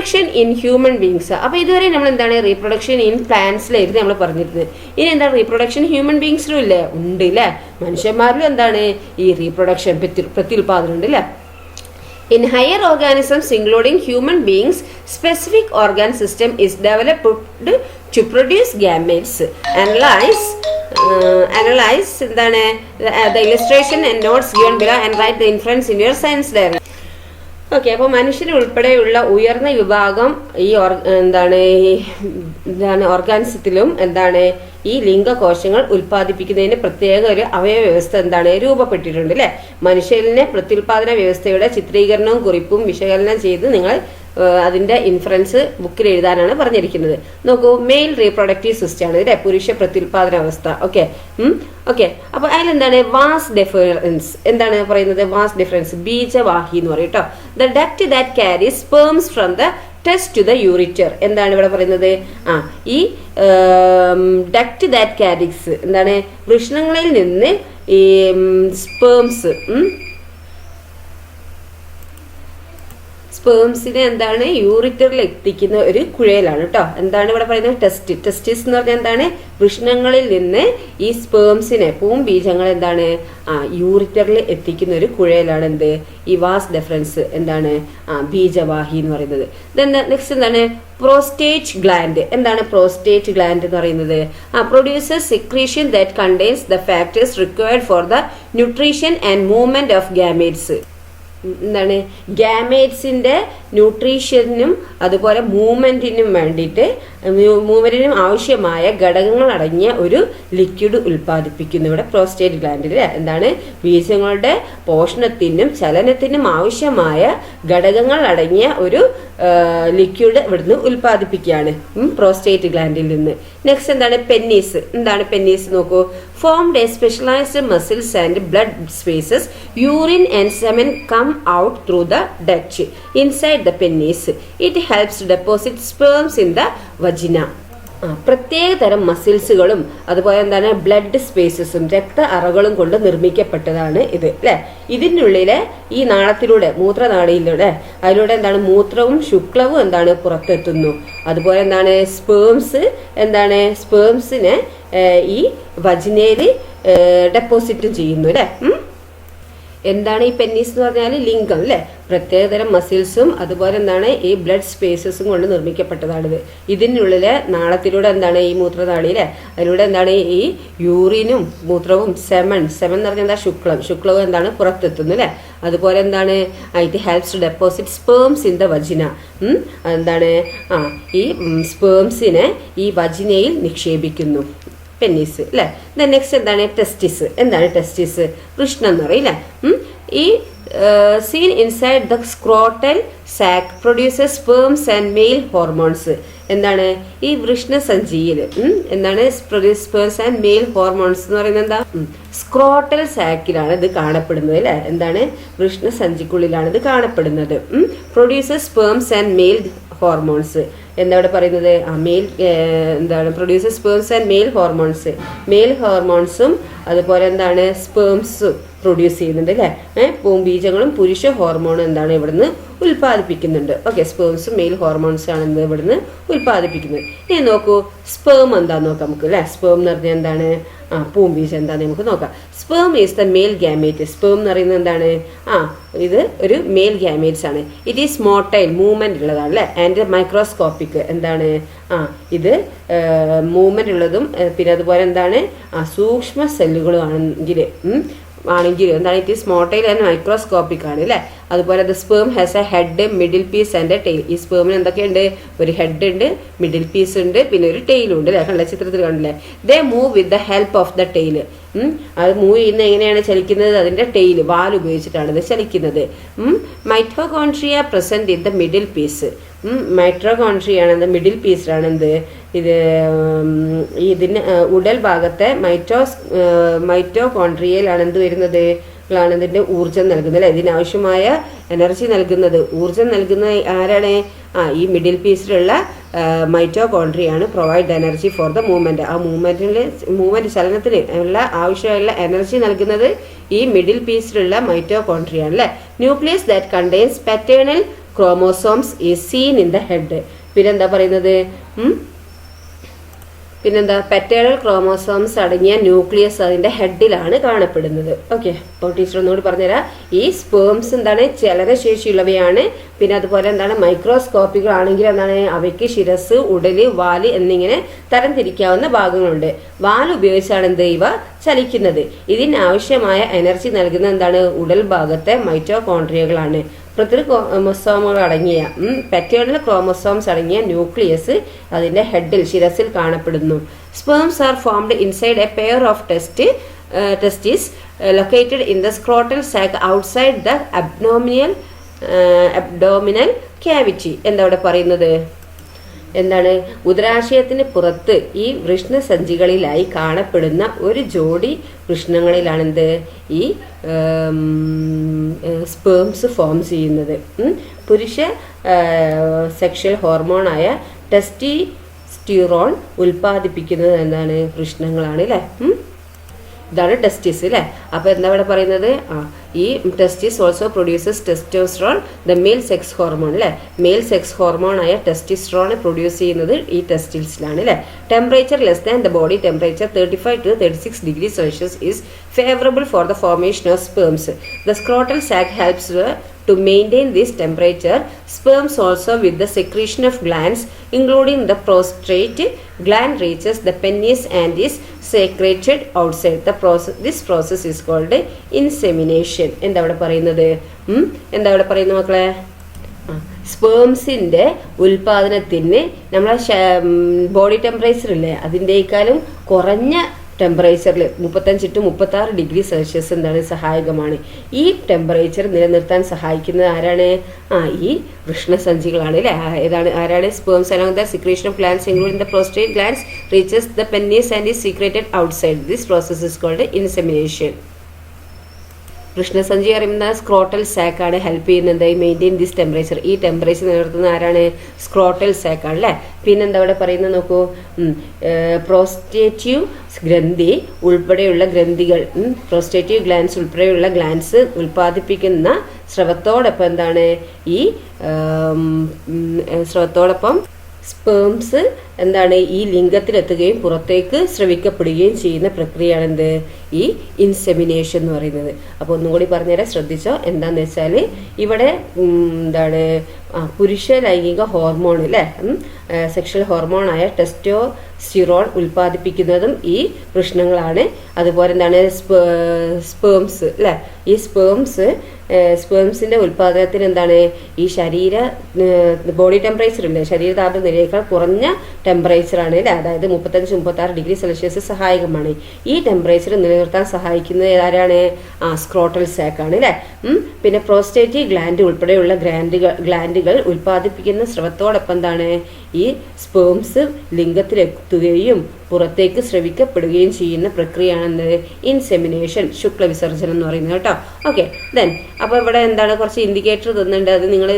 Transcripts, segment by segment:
Reproduction in human beings. അപ്പോൾ ഇതുവരെ നമ്മൾ എന്താണ് റീപ്രൊഡക്ഷൻ ഇൻ പ്ലാന്റ്സിലായിരുന്നു നമ്മൾ പറഞ്ഞിരുന്നത്. ഇനി എന്താണ് റീപ്രൊഡക്ഷൻ ഹ്യൂമൻ ബീങ്സിലും ഇല്ലേ? ഉണ്ട് അല്ലേ? മനുഷ്യന്മാരിലും എന്താണ് ഈ റീപ്രൊഡക്ഷൻ പ്രത്യുൽപാദനം ഉണ്ട് അല്ലേ? In higher organisms including human beings, specific organ system is developed to produce gametes. Analyze the illustration and notes given below and write the inference in your science diary. Okay, അപ്പോൾ മനുഷ്യരുൾപ്പെടെയുള്ള ഉയർന്ന വിഭാഗം ഈ ഓർഗാനിസത്തിലും ഈ ലിംഗകോശങ്ങൾ ഉൽപ്പാദിപ്പിക്കുന്നതിന് പ്രത്യേക ഒരു അവയവ വ്യവസ്ഥ രൂപപ്പെട്ടിട്ടുണ്ട് അല്ലേ? മനുഷ്യരിലെ പ്രത്യുൽപാദന വ്യവസ്ഥയുടെ ചിത്രീകരണവും കുറിപ്പും വിശകലനം ചെയ്ത് നിങ്ങൾ അതിന്റെ ഇൻഫറൻസ് ബുക്കിൽ എഴുതാനാണ് പറഞ്ഞിരിക്കുന്നത്. നോക്കൂ, മെയിൽ റീപ്രൊഡക്റ്റീവ് സിസ്റ്റം ആണ് അല്ലേ? പുരുഷ പ്രത്യുൽപാദന അവസ്ഥ. ഓക്കെ ഓക്കെ, അപ്പോൾ അതിലെന്താണ് വാസ് ഡിഫറൻസ് പറയുന്നത്? വാസ് ഡിഫറൻസ് ബീജവാഹി എന്ന് പറയും കേട്ടോ. The duct that carries sperms from the test to the ureter. ഇവിടെ പറയുന്നത്? ഈ ഡക്ട് ദാറ്റ് ക്യാരീസ് വൃഷ്ണങ്ങളിൽ നിന്ന് ഈ സ്പേംസിനെ യൂറിറ്ററിൽ എത്തിക്കുന്ന ഒരു കുഴലാണ് കേട്ടോ. ഇവിടെ പറയുന്നത്? ടെസ്റ്റിസ് എന്ന് പറഞ്ഞാൽ വൃഷ്ണങ്ങളിൽ നിന്ന് ഈ സ്പേംസിനെ ബീജങ്ങൾ യൂറിറ്ററിൽ എത്തിക്കുന്ന ഒരു കുഴലാണ് ഈ വാസ് ഡിഫറൻസ് ബീജവാഹി എന്ന് പറയുന്നത്. Next prostate gland. Prostate gland എന്ന് പറയുന്നത്? Produces secretion that contains the factors required for the nutrition and movement of gametes. ഗാമേറ്റ്സിന്റെ ന്യൂട്രീഷനും അതുപോലെ മൂവ്മെന്റിനും വേണ്ടിയിട്ട് ആവശ്യമായ ഘടകങ്ങൾ അടങ്ങിയ ഒരു ലിക്വിഡ് ഉൽപ്പാദിപ്പിക്കുന്നു ഇവിടെ പ്രോസ്റ്റേറ്റ് ഗ്ലാൻഡിൽ. ബീജങ്ങളുടെ പോഷണത്തിനും ചലനത്തിനും ആവശ്യമായ ഘടകങ്ങൾ അടങ്ങിയ ഒരു ലിക്വിഡ് ഇവിടുന്ന് ഉൽപ്പാദിപ്പിക്കുകയാണ് പ്രോസ്റ്റേറ്റ് ഗ്ലാൻഡിൽ നിന്ന്. Next Penneys. പെന്നീസ് നോക്കൂ. Formed a specialized muscles and blood spaces, urine and semen come out through the duct inside the penis. It helps deposit sperms in the vagina. പ്രത്യേക തരം മസിൽസുകളും അതുപോലെ ബ്ലഡ് സ്പേസസും രക്ത അറകളും കൊണ്ട് നിർമ്മിക്കപ്പെട്ടതാണ് ഇത് അല്ലെ. ഇതിനുള്ളിലെ ഈ നാളത്തിലൂടെ മൂത്രനാളിയിലൂടെ അതിലൂടെ മൂത്രവും ശുക്ലവും പുറത്തെത്തുന്നു. അതുപോലെ സ്പേംസിനെ ഈ വജിനയിൽ ഡെപ്പോസിറ്റ് ചെയ്യുന്നു അല്ലെ. ഈ പെന്നീസ് എന്ന് പറഞ്ഞാൽ ലിംഗം അല്ലെ. പ്രത്യേകതരം മസിൽസും അതുപോലെ ഈ ബ്ലഡ് സ്പേസസും കൊണ്ട് നിർമ്മിക്കപ്പെട്ടതാണിത്. ഇതിനുള്ളിലെ നാളത്തിലൂടെ ഈ മൂത്രനാളിയിലെ അതിലൂടെ ഈ യൂറിനും മൂത്രവും സെമൻ എന്ന് പറഞ്ഞാൽ ശുക്ലവും പുറത്തെത്തുന്നു അല്ലെ. അതുപോലെ it helps to deposit sperms in the vagina. ഈ സ്പേംസിനെ ഈ വജിനയിൽ നിക്ഷേപിക്കുന്നു പെന്നീസ് അല്ലെ. നെക്സ്റ്റ് ടെസ്റ്റിസ്. ടെസ്റ്റിസ്? വൃഷ്ണം എന്ന് പറയില്ലേ. ഈ seen inside the scrotal sac produces sperms and male hormones. ഈ വൃഷ്ണസഞ്ചിയിൽ സ്പേംസ് ആൻഡ് മെയിൽ ഹോർമോൺസ് എന്ന് പറയുന്നത് സ്ക്രോട്ടൽ സാക്കിലാണ് ഇത് കാണപ്പെടുന്നത് അല്ലെ. വൃഷ്ണസഞ്ചിക്കുള്ളിലാണ് ഇത് കാണപ്പെടുന്നത്. Produces sperms and male hormones. ഇവിടെ പറയുന്നത് male produces sperms and male hormones. Male ഹോർമോൺസും അതുപോലെ സ്പേംസും പ്രൊഡ്യൂസ് ചെയ്യുന്നുണ്ട് അല്ലെ. ബീജങ്ങളും പുരുഷ ഹോർമോണും ഇവിടുന്ന് ഉൽപ്പാദിപ്പിക്കുന്നുണ്ട്. ഓക്കെ, സ്പേംസും മെയിൽ ഹോർമോൺസ് ആണ് ഇവിടുന്ന് ഉൽപ്പാദിപ്പിക്കുന്നത്. ഇനി നോക്കൂ, സ്പേം എന്താന്ന് നോക്കാം നമുക്ക് അല്ലെ. സ്പേം എന്ന് പറഞ്ഞാൽ പൂമ്പീജം എന്താന്ന് നമുക്ക് നോക്കാം. Sperm is the mail gamete. Sperm എന്ന് പറയുന്നത് ഇത് ഒരു മെയിൽ ഗാമേറ്റ്സ് ആണ്. ഇറ്റ് ഈസ് മോട്ടൈൽ, മൂവ്മെന്റ് ഉള്ളതാണ് അല്ലെ. And microscopic. ഇത് മൂവ്മെന്റ് ഉള്ളതും പിന്നെ അതുപോലെ സൂക്ഷ്മ സെല്ലുകളും ആണെങ്കിലും it is motile and microscopic ആണ് അല്ലെ. അതുപോലെ the sperm has a head, middle piece and a tail. ഈ സ്പേമിന് എന്തൊക്കെയുണ്ട്? ഒരു ഹെഡ് ഉണ്ട്, മിഡിൽ പീസ് ഉണ്ട്, പിന്നെ ഒരു ടെയിലും ഉണ്ട് അല്ലെ. കണ്ട ചിത്രത്തിൽ കണ്ടില്ലേ? They move with the help of the tail. അത് മൂവ് ചെയ്യുന്ന എങ്ങനെയാണ് ചലിക്കുന്നത്? അതിന്റെ ടെയിൽ, വാൽ ഉപയോഗിച്ചിട്ടാണ് ഇത് ചലിക്കുന്നത്. Mitochondria present in the middle piece. മൈറ്റോകോൺട്രിയാണ് മിഡിൽ പീസിലാണ് ഇത് ഇതിന് ഉടൽ ഭാഗത്തെ മൈറ്റോകോൺട്രിയയിലാണ് വരുന്നത് ഇതിന്റെ ഊർജം നൽകുന്നത് അല്ലെ. ഇതിനാവശ്യമായ എനർജി നൽകുന്നത്, ഊർജം നൽകുന്നത് ആരാണ്? ഈ മിഡിൽ പീസിലുള്ള മൈറ്റോകോൺട്രിയാണ് provide energy for the movement. ആ മൂവ്മെന്റ് ചലനത്തിന് ഉള്ള ആവശ്യമുള്ള എനർജി നൽകുന്നത് ഈ മിഡിൽ പീസിലുള്ള മൈറ്റോകോൺട്രിയാണ് അല്ലെ. Nucleus that contains paternal chromosomes is seen in the head. പിന്നെന്താ പറയുന്നത്, പിന്നെന്താ പെറ്റേണൽ ക്രോമോസോംസ് അടങ്ങിയ ന്യൂക്ലിയസ് അതിൻ്റെ ഹെഡിലാണ് കാണപ്പെടുന്നത്. ഓക്കെ, അപ്പോൾ ടീച്ചർ ഒന്നുകൂടി പറഞ്ഞുതരാം. ഈ സ്പേംസ് എന്താണ് ചലനശേഷിയുള്ളവയാണ്. പിന്നെ അതുപോലെ എന്താണ് മൈക്രോസ്കോപ്പികളാണെങ്കിൽ എന്താണ് അവയ്ക്ക് ശിരസ്, ഉടല്, വാല് എന്നിങ്ങനെ തരംതിരിക്കാവുന്ന ഭാഗങ്ങളുണ്ട്. വാൽ ഉപയോഗിച്ചാണ് ഇവ ചലിക്കുന്നത്. ഇതിനാവശ്യമായ എനർജി നൽകുന്ന എന്താണ് ഉടൽ ഭാഗത്തെ മൈറ്റോകോൺട്രിയകളാണ്. പ്രത്യേക ക്രോമോസോമുകൾ അടങ്ങിയ പെറ്റേണൽ ക്രോമോസോംസ് അടങ്ങിയ ന്യൂക്ലിയസ് അതിൻ്റെ ഹെഡിൽ ശിരസിൽ കാണപ്പെടുന്നു. Sperms are formed inside a pair of testis located in the scrotal sac outside the abdominal cavity. എന്താ ഇവിടെ പറയുന്നത്, എന്താണ് ഉദരാശയത്തിന് പുറത്ത് ഈ വൃഷ്ണസഞ്ചികളിലായി കാണപ്പെടുന്ന ഒരു ജോഡി വൃഷ്ണങ്ങളിലാണെന്ത് ഈ സ്പേംസ് ഫോം ചെയ്യുന്നത്. പുരുഷ സെക്ഷൽ ഹോർമോണായ ടെസ്റ്റോസ്റ്റിറോൺ ഉൽപ്പാദിപ്പിക്കുന്നത് എന്താണ് വൃഷ്ണങ്ങളാണ് അല്ലേ. ഇതാണ് ടെസ്റ്റിസ് അല്ലേ. അപ്പോൾ എന്താ ഇവിടെ പറയുന്നത്, ഈ testis also produces testosterone, the male sex hormone അല്ലേ. മെയിൽ സെക്സ് ഹോർമോണായ ടെസ്റ്റോസ്റ്റിറോൺ പ്രൊഡ്യൂസ് ചെയ്യുന്നത് ഈ ടെസ്റ്റിൽസിലാണ് അല്ലേ. Temperature less than the body temperature 35 to 36 degrees Celsius is favorable for the formation of sperms. The scrotal sac helps to maintain this temperature. Sperms also with the secretion of glands including the prostate gland reaches the penis and is secreted outside. This process is called insemination. എന്താ ഇവിടെ പറയുന്നത്, എന്താ ഇവിടെ പറയുന്നത് മക്കളെ, സ്പേംസിൻ്റെ ഉൽപാദനത്തിന് നമ്മളെ body temperature ഇല്ലേ അതിൻ്റെക്കാളും കുറഞ്ഞ ടെമ്പറേച്ചറിൽ 35 to 36 ഡിഗ്രി സെൽഷ്യസ് എന്താണ് സഹായകമാണ്. ഈ ടെമ്പറേച്ചർ നിലനിർത്താൻ സഹായിക്കുന്നത് ആരാണ്, ഈ വൃഷ്ണസഞ്ചികളാണ് അല്ലേ. ആരാണ് sperms along the secretion of glands including the prostate glands reaches the penis and is secreted outside. This process is called insemination. വൃഷ്ണസഞ്ചി അറിയുന്ന സ്ക്രോട്ടൽ സാക്കാണ് ഹെൽപ്പ് ചെയ്യുന്നത് മെയിൻറ്റെയിൻ ദിസ് ടെമ്പറേച്ചർ. ഈ ടെമ്പറേച്ചർ നിലനിർത്തുന്ന ആരാണ്, സ്ക്രോട്ടൽ സാക്കാണ് അല്ലേ. പിന്നെന്താ ഇവിടെ പറയുന്നത് നോക്കൂ, പ്രോസ്റ്റേറ്റീവ് ഗ്രന്ഥി ഉൾപ്പെടെയുള്ള ഗ്രന്ഥികൾ, പ്രോസ്റ്റേറ്റീവ് ഗ്ലാൻസ് ഉൾപ്പെടെയുള്ള ഗ്ലാൻസ് ഉൽപ്പാദിപ്പിക്കുന്ന സ്രവത്തോടൊപ്പം എന്താണ് ഈ സ്രവത്തോടൊപ്പം സ്പേംസ് എന്താണ് ഈ ലിംഗത്തിലെത്തുകയും പുറത്തേക്ക് സ്രവിക്കപ്പെടുകയും ചെയ്യുന്ന പ്രക്രിയയാണ് എന്ത് ഈ ഇൻസെമിനേഷൻ എന്ന് പറയുന്നത്. അപ്പോൾ ഒന്നും കൂടി പറഞ്ഞുതരാം, ശ്രദ്ധിച്ചോ. എന്താണെന്ന് വെച്ചാൽ ഇവിടെ എന്താണ് പുരുഷ ലൈംഗിക ഹോർമോൺ അല്ലേ, സെക്ഷൽ ഹോർമോണായ ടെസ്റ്റോസ്റ്റിറോൺ ഉൽപ്പാദിപ്പിക്കുന്നതും ഈ വൃഷ്ണങ്ങളാണ്. അതുപോലെ എന്താണ് സ്പേംസ് അല്ലേ. ഈ സ്പേംസിൻ്റെ ഉൽപ്പാദനത്തിന് എന്താണ് ഈ ബോഡി ടെമ്പറേച്ചർ ഇല്ലേ, ശരീര താപനിലയേക്കാൾ കുറഞ്ഞ ടെമ്പറേച്ചറാണ് അല്ലേ, അതായത് 35-36 ഡിഗ്രി സെൽഷ്യസ് സഹായകമാണ്. ഈ ടെമ്പറേച്ചർ നിലനിർത്താൻ സഹായിക്കുന്നത് ആരാണ്, സ്ക്രോട്ടൽ സാക്കാണ് അല്ലേ. പിന്നെ പ്രോസ്റ്റേറ്റീവ് ഗ്ലാൻഡ് ഉൾപ്പെടെയുള്ള ഗ്ലാൻഡുകൾ ഉൽപ്പാദിപ്പിക്കുന്ന സ്രവത്തോടൊപ്പം എന്താണ് ഈ സ്പേംസ് ലിംഗത്തിലെത്തുകയും പുറത്തേക്ക് സ്രവിക്കപ്പെടുകയും ചെയ്യുന്ന പ്രക്രിയയാണെന്ന് ഇൻസെമിനേഷൻ, ശുക്ലവിസർജനം എന്ന് പറയുന്നത് കേട്ടോ. ഓക്കെ, ദെൻ അപ്പോൾ ഇവിടെ എന്താണ് കുറച്ച് ഇൻഡിക്കേറ്റർ തന്നിട്ടുണ്ട്. അത് നിങ്ങൾ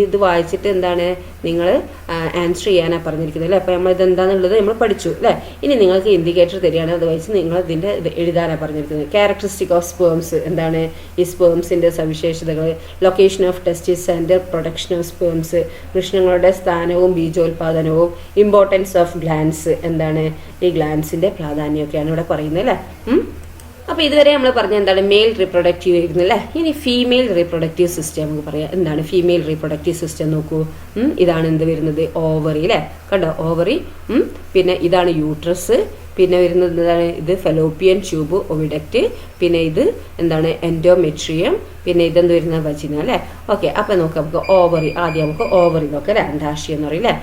ഇത് വായിച്ചിട്ട് എന്താണ് നിങ്ങൾ ആൻസർ ചെയ്യാനാണ് പറഞ്ഞിരിക്കുന്നത് അല്ലേ. അപ്പോൾ നമ്മൾ ഇതെന്താണെന്നുള്ളത് നമ്മൾ പഠിച്ചു അല്ലേ. ഇനി നിങ്ങൾക്ക് ഇൻഡിക്കേറ്റർ തരികയാണ്, അത് വായിച്ച് നിങ്ങൾ ഇതിൻ്റെ എഴുതാനാണ് പറഞ്ഞിരിക്കുന്നത്. ക്യാരക്ടറിസ്റ്റിക് ഓഫ് സ്പേംസ് എന്താണ് ഈ സ്പേംസിൻ്റെ സവിശേഷതകൾ, location of testis and production of sperms, വൃഷ്ണങ്ങളുടെ സ്ഥാനവും ബീജോത്പാദനവും, ഇമ്പോർട്ടൻസ് ഓഫ് ഗ്ലാൻസ് എന്താണ് ഈ ഗ്ലാൻസിൻ്റെ പ്രാധാന്യമൊക്കെയാണ് ഇവിടെ പറയുന്നത് അല്ലേ. അപ്പോൾ ഇതുവരെ നമ്മൾ പറഞ്ഞ എന്താണ് മെയിൽ റീപ്രൊഡക്റ്റീവ് ആയിരുന്നു അല്ലേ. ഇനി ഫീമെയിൽ റീപ്രൊഡക്റ്റീവ് സിസ്റ്റം നമുക്ക് പറയാം. എന്താണ് ഫീമെയിൽ റീപ്രൊഡക്റ്റീവ് സിസ്റ്റം നോക്കൂ. ഇതാണ് എന്ത് വരുന്നത്, ഓവറി അല്ലേ, കണ്ടോ ഓവറി. പിന്നെ ഇതാണ് യൂട്രസ്, പിന്നെ വരുന്നത് എന്താണ് ഇത് ഫെലോപ്പിയൻ ട്യൂബ് ഒവിഡക്റ്റ്, പിന്നെ ഇത് എന്താണ് എൻഡോമെട്രിയം, പിന്നെ ഇതെന്ത് വരുന്ന വജിന അല്ലേ. ഓക്കെ, അപ്പം നോക്കാം നമുക്ക് ഓവറി. ആദ്യം നമുക്ക് ഓവറി നോക്കാം അല്ലേ, അണ്ഡാശയം എന്ന് പറയും അല്ലേ.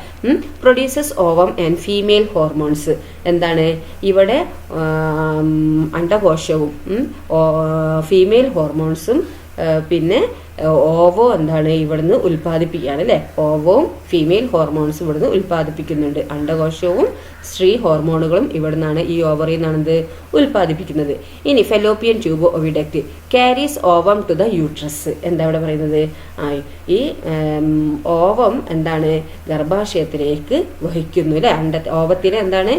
Produces ovum and female hormones. എന്താണ് ഇവിടെ അണ്ഡകോശവും ഫീമെയിൽ ഹോർമോൺസും പിന്നെ ഓവോ എന്താണ് ഇവിടുന്ന് ഉൽപ്പാദിപ്പിക്കുകയാണ് അല്ലേ. ഓവവും ഫീമെയിൽ ഹോർമോൺസും ഇവിടുന്ന് ഉൽപ്പാദിപ്പിക്കുന്നുണ്ട്. അണ്ഡകോശവും സ്ത്രീ ഹോർമോണുകളും ഇവിടുന്നാണ് ഈ ഓവറിൽ നിന്നാണ് ഉൽപ്പാദിപ്പിക്കുന്നത്. ഇനി fallopian tube oviduct carries ovum to the uterus. എന്താ ഇവിടെ പറയുന്നത്, ഈ ഓവം എന്താണ് ഗർഭാശയത്തിലേക്ക് വഹിക്കുന്നു അല്ലേ. ഓവത്തിനെ എന്താണ്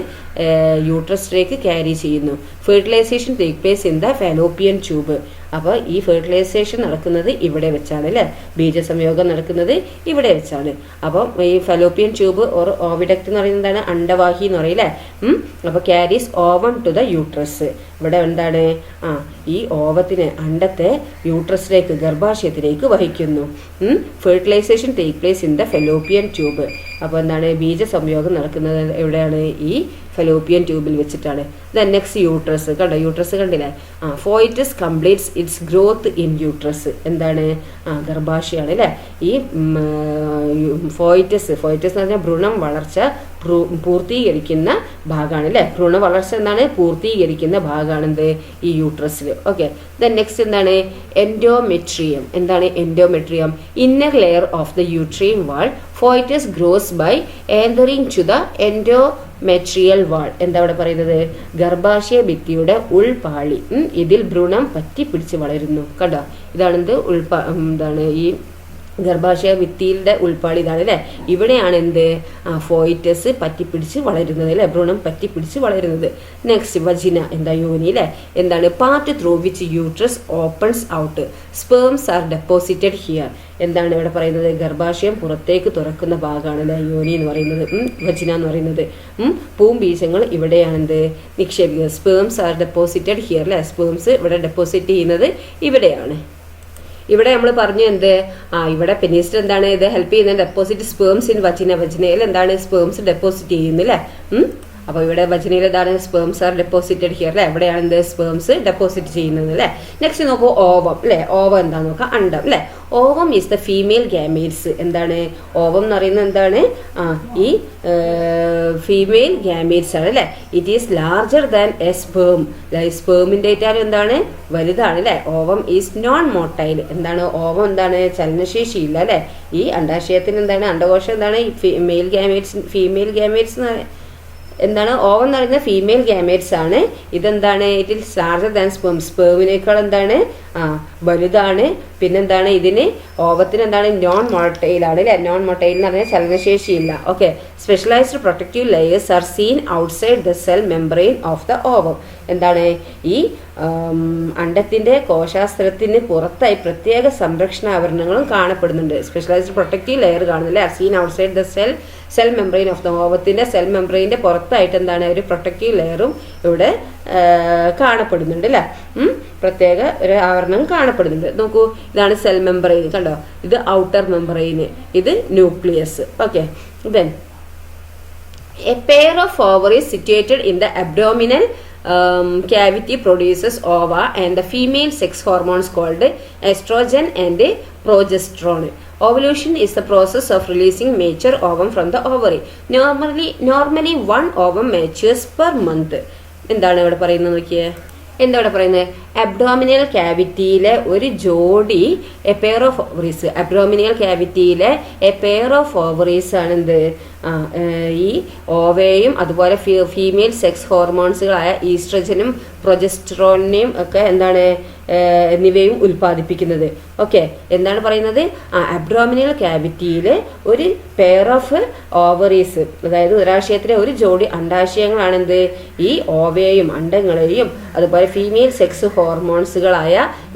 യൂട്രസിലേക്ക് ക്യാരി ചെയ്യുന്നു. Fertilisation take place in the fallopian tube. അപ്പോൾ ഈ ഫെർട്ടിലൈസേഷൻ നടക്കുന്നത് ഇവിടെ വെച്ചാണ് അല്ലേ, ബീജസംയോഗം നടക്കുന്നത് ഇവിടെ വെച്ചാണ്. അപ്പം ഈ ഫലോപ്പിയൻ ട്യൂബ് ഓർ ഓവിഡക്റ്റ് എന്ന് പറയുന്നത് എന്താണ്, അണ്ടവാഹി എന്ന് പറയില്ലേ. അപ്പോൾ carries ovum to the uterus. ഇവിടെ എന്താണ്, ഈ ഓവത്തിനെ, അണ്ടത്തെ യൂട്രസിലേക്ക്, ഗർഭാശയത്തിലേക്ക് വഹിക്കുന്നു. Fertilisation take place in the fallopian tube. അപ്പോൾ എന്താണ്, ബീജസംയോഗം നടക്കുന്നത് എവിടെയാണ്, ഈ ഫെലോപ്പിയൻ ട്യൂബിൽ വെച്ചിട്ടാണ്. Then next uterus. കണ്ടോ, യൂട്രസ് കണ്ടില്ലേ. Foetus completes its growth in uterus. എന്താണ്, ഗർഭാശയാണ് അല്ലേ. ഈ ഫോയിറ്റസ് എന്ന് പറഞ്ഞാൽ ഭ്രൂണം വളർച്ച പൂർത്തീകരിക്കുന്ന ഭാഗമാണ് അല്ലേ. ഭ്രൂണ വളർച്ച എന്താണ്, പൂർത്തീകരിക്കുന്ന ഭാഗമാണ് എന്ത്, ഈ യൂട്രസിൽ. ഓക്കെ. ദെൻ നെക്സ്റ്റ് എന്താണ്, എൻഡോമെട്രിയം. എന്താണ് endometrium? Inner layer of the uterine wall. Foetus grows by entering to the endometrial wall. എന്താ ഇവിടെ പറയുന്നത്, ഗർഭാശയ ഭിത്തിയുടെ ഉൾപാളി. ഇതിൽ ഭ്രൂണം പറ്റി പിടിച്ച് വളരുന്നു. കണ്ടോ, ഇതാണെന്ത്, എന്താണ് ഈ ഗർഭാശയ ഭിത്തിയുടെ ഉൾപ്പാളി ഇതാണ് അല്ലേ. ഇവിടെയാണ് എന്ത്, ഫോയിറ്റസ് പറ്റിപ്പിടിച്ച് വളരുന്നത് അല്ലേ, ഭ്രൂണം പറ്റിപ്പിടിച്ച് വളരുന്നത്. നെക്സ്റ്റ് വജിന. എന്താ, യോനി അല്ലേ. എന്താണ്, part through which uterus opens out. Sperms R deposited here. എന്താണ് ഇവിടെ പറയുന്നത്, ഗർഭാശയം പുറത്തേക്ക് തുറക്കുന്ന ഭാഗമാണ് അല്ലേ യോനി എന്ന് പറയുന്നത്, വജിന എന്ന് പറയുന്നത്. പൂംബീജങ്ങൾ ഇവിടെയാണ് എന്ത്, നിക്ഷേപിക്കുന്നത്. സ്പേംസ് ആർ ഡെപ്പോസിറ്റഡ് ഹിയർ അല്ലേ. സ്പേംസ് ഇവിടെ ഡെപ്പോസിറ്റ് ചെയ്യുന്നത് ഇവിടെയാണ്. ഇവിടെ നമ്മൾ പറഞ്ഞു എന്ത്, ഇവിടെ പെനിസിലിൻ എന്താണ്, ഇത് ഹെൽപ്പ് ചെയ്യുന്നത് ഡെപ്പോസിറ്റ് സ്പേംസ് ഇൻ വജിന. വജിനയിൽ എന്താണ്, സ്പേംസ് ഡെപ്പോസിറ്റ് ചെയ്യുന്നില്ലേ. അപ്പോൾ ഇവിടെ വജിനയിൽ എന്താണ്, സ്പേംസ് ആർ ഡെപ്പോസിറ്റഡ് ഹിയർ അല്ലേ. എവിടെയാണ് എന്ത്, സ്പേംസ് ഡെപ്പോസിറ്റ് ചെയ്യുന്നത് അല്ലേ. നെക്സ്റ്റ് നോക്കൂ, ഓവം അല്ലേ. ഓവം എന്താന്ന് നോക്കാം, അണ്ടം അല്ലേ. Ovum is the female gametes. എന്താണ്, ഓവം എന്ന് പറയുന്നത് എന്താണ്, ഈ ഫീമെയിൽ ഗാമീറ്റ്സ് ആണ് അല്ലേ. It is larger than a sperm. സ്പേമിൻ്റെ ഏറ്റാലും എന്താണ്, വലുതാണ് അല്ലേ. Ovum is non motile. എന്താണ്, ഓവം എന്താണ്, ചലനശേഷി ഇല്ല അല്ലേ. ഈ അണ്ടാശയത്തിന് എന്താണ്, അണ്ടകോശം എന്താണ്, ഫീമെയിൽ ഗാമീറ്റ്സ് എന്താണ്, ഓവം എന്ന് പറയുന്നത് ഫീമെയിൽ ഗാമേറ്റ്സ് ആണ്. ഇതെന്താണ്, it is larger than sperm. സ്പേമിനേക്കാൾ എന്താണ്, വലുതാണ്. പിന്നെന്താണ്, ഇതിന് ഓവത്തിന് എന്താണ്, നോൺ മോട്ടൈൽ ആണ് അല്ലേ. നോൺ മോട്ടൈൽ എന്ന് പറഞ്ഞാൽ ചലനശേഷിയില്ല. Okay. Specialised protective layers are seen outside the cell membrane of the ovum. എന്താണ്, ഈ അണ്ടത്തിന്റെ കോശാസ്ത്രത്തിന് പുറത്തായി പ്രത്യേക സംരക്ഷണ ആവരണങ്ങളും കാണപ്പെടുന്നുണ്ട്. സ്പെഷ്യലൈസ്ഡ് പ്രൊട്ടക്റ്റീവ് ലെയർ കാണുന്നില്ലേ, are seen outside the cell membrane of the ഓവത്തിന്റെ സെൽ മെംബ്രെയിൻ്റെ പുറത്തായിട്ട് എന്താണ്, ഒരു പ്രൊട്ടക്റ്റീവ് ലെയറും ഇവിടെ കാണപ്പെടുന്നുണ്ട് അല്ലേ. പ്രത്യേക ഒരു ആവരണം കാണപ്പെടുന്നുണ്ട്. നോക്കൂ, ഇതാണ് സെൽ മെംബ്രെയിൻ. കണ്ടോ, ഇത് ഔട്ടർ മെംബ്രെയിൻ, ഇത് nucleus. Okay. Then A pair of ovaries situated in the abdominal cavity produces ova and the female sex hormones called estrogen and progesterone. Ovulation is the process of releasing mature ovum from the ovary. Normally one ovum matures per month. എന്താണ് ഇവിടെ പറയുന്നത് നോക്കിയേ. എന്താ ഇവിടെ പറയുന്നത്, abdominal ക്യാവിറ്റിയിലെ ഒരു ജോഡി a pair of ovaries. Abdominal ക്യാവിറ്റിയിലെ എ പെയർ ഓഫ് ഓവറീസ് ആണ് എന്ത്, ഈ ഓവയും അതുപോലെ ഫീമെയിൽ സെക്സ് ഹോർമോൺസുകളായ ഈസ്ട്രജനും പ്രൊജസ്ട്രോണിനെയും ഒക്കെ എന്താണ്, എന്നിവയും ഉൽപ്പാദിപ്പിക്കുന്നത്. ഓക്കെ. എന്താണ് പറയുന്നത്, അബ്ഡോമിനൽ ക്യാവിറ്റിയിൽ ഒരു പെയർ ഓഫ് ഓവറീസ്, അതായത് ഒരാശയത്തിലെ ഒരു ജോഡി അണ്ടാശയങ്ങളാണെന്ത്, ഈ ഓവയെയും അണ്ടങ്ങളെയും അതുപോലെ ഫീമെയിൽ സെക്സ് ഹോർമോൺസുകളായ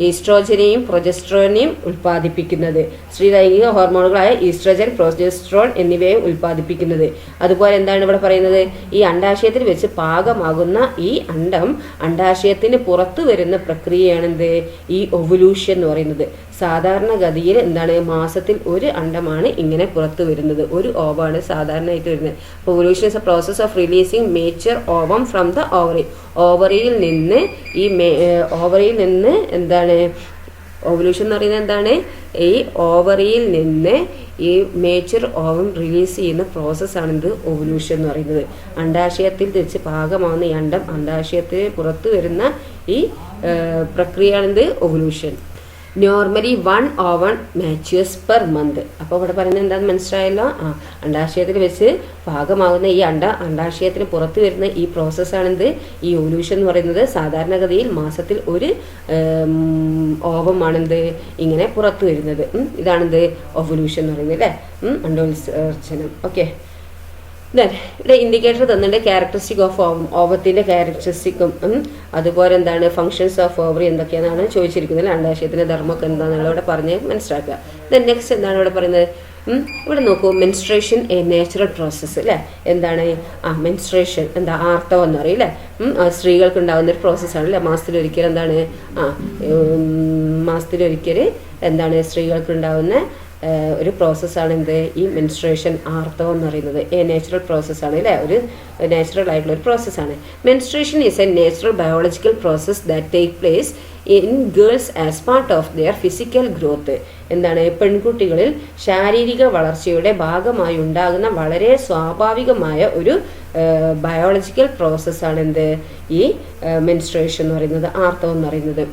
ഈസ്ട്രോജനെയും പ്രൊജസ്ട്രോണിനെയും ഉൽപ്പാദിപ്പിക്കുന്നത്. സ്ത്രീലൈംഗിക ഹോർമോണുകളായ ഈസ്ട്രജൻ, പ്രൊജസ്ട്രോൺ എന്നിവയും ഉൽപ്പാദിപ്പിക്കുന്നത്. അതുപോലെ എന്താണ് ഇവിടെ പറയുന്നത്, ഈ അണ്ടാശയത്തിൽ വെച്ച് പാകമാകുന്ന ഈ അണ്ടം അണ്ടാശയത്തിന് പുറത്തു വരുന്ന പ്രക്രിയയാണെന്ത്, ഈ ഒവുലൂഷൻ എന്ന് പറയുന്നത്. സാധാരണഗതിയിൽ എന്താണ്, മാസത്തിൽ ഒരു അണ്ടമാണ് ഇങ്ങനെ പുറത്തു വരുന്നത്, ഒരു ഓവാണ് സാധാരണയായിട്ട് വരുന്നത്. Ovulation is a process of releasing mature ovum from the ovary. ഓവറിയിൽ നിന്ന് എന്താണ്, ഓവുലൂഷൻ എന്ന് പറയുന്നത് എന്താണ്, ഈ ഓവറിയിൽ നിന്ന് ഈ മേച്ചർ ഓവം റിലീസ് ചെയ്യുന്ന പ്രോസസ്സാണിത് ഓവുലൂഷൻ എന്ന് പറയുന്നത്. അണ്ടാശയത്തിൽ വെച്ച് പാകമാകുന്ന ഈ അണ്ടം അണ്ടാശയത്തിന് പുറത്തു വരുന്ന ഈ പ്രക്രിയയാണിത് ovulation. Normally 1 ovum matures per month. അപ്പോൾ ഇവിടെ പറയുന്നത് എന്താണെന്ന് മനസ്സിലായല്ലോ. അണ്ടാശയത്തിൽ വെച്ച് പാകമാകുന്ന ഈ അണ്ടാശയത്തിന് പുറത്തു വരുന്ന ഈ പ്രോസസ്സാണിത് ഈ ഓവുലൂഷൻ എന്ന് പറയുന്നത്. സാധാരണഗതിയിൽ മാസത്തിൽ ഒരു ഓവമാണെന്ത് ഇങ്ങനെ പുറത്തു വരുന്നത്. ഇതാണെന്ത് ഓവുലൂഷൻ എന്ന് പറയുന്നത് അല്ലേ, അണ്ടോത്സർജനം. ഓക്കെ. ഇവിടെ ഇൻഡിക്കേറ്റർ തന്നിട്ട് ക്യാരക്ടറിസ്റ്റിക് ഓഫ് ഓവത്തിന്റെ ക്യാരക്ടറിസ്റ്റിക്കും അതുപോലെ എന്താണ് ഫങ്ഷൻസ് ഓഫ് ഓവറി എന്തൊക്കെയാണെന്നാണ് ചോദിച്ചിരിക്കുന്നത്. അണ്ഡാശയത്തിന്റെ ധർമ്മമൊക്കെ എന്താണെന്നുള്ള ഇവിടെ പറഞ്ഞ് മനസ്സിലാക്കുക. നെക്സ്റ്റ് എന്താണ് ഇവിടെ പറയുന്നത്? ഇവിടെ നോക്കൂ, മെൻസ്ട്രേഷൻ എ നാച്ചുറൽ പ്രോസസ്സ് അല്ലേ. എന്താണ് മെൻസ്ട്രേഷൻ എന്താ ആർത്തവം എന്ന് പറയും അല്ലേ. സ്ത്രീകൾക്ക് ഉണ്ടാകുന്ന ഒരു പ്രോസസ്സാണ് അല്ലേ. മാസത്തിലൊരിക്കൽ എന്താണ് മാസത്തിലൊരിക്കൽ എന്താണ് സ്ത്രീകൾക്ക് ഉണ്ടാകുന്ന ഒരു പ്രോസസ്സാണ് എന്ത് ഈ മെൻസ്ട്രേഷൻ ആർത്തവം എന്ന് പറയുന്നത്. എ നാച്ചുറൽ പ്രോസസ്സാണ് അല്ലേ, ഒരു നാച്ചുറൽ ആയിട്ടുള്ള ഒരു പ്രോസസ്സാണ്. Menstruation is a natural biological process that take place in girls as part of their physical growth. എന്താണ് പെൺകുട്ടികളിൽ ശാരീരിക വളർച്ചയുടെ ഭാഗമായി ഉണ്ടാകുന്ന വളരെ സ്വാഭാവികമായ ഒരു ബയോളജിക്കൽ പ്രോസസ്സാണ് എന്ത് ഈ മെൻസ്ട്രേഷൻ എന്ന് പറയുന്നത്, ആർത്തവം എന്ന് പറയുന്നത്.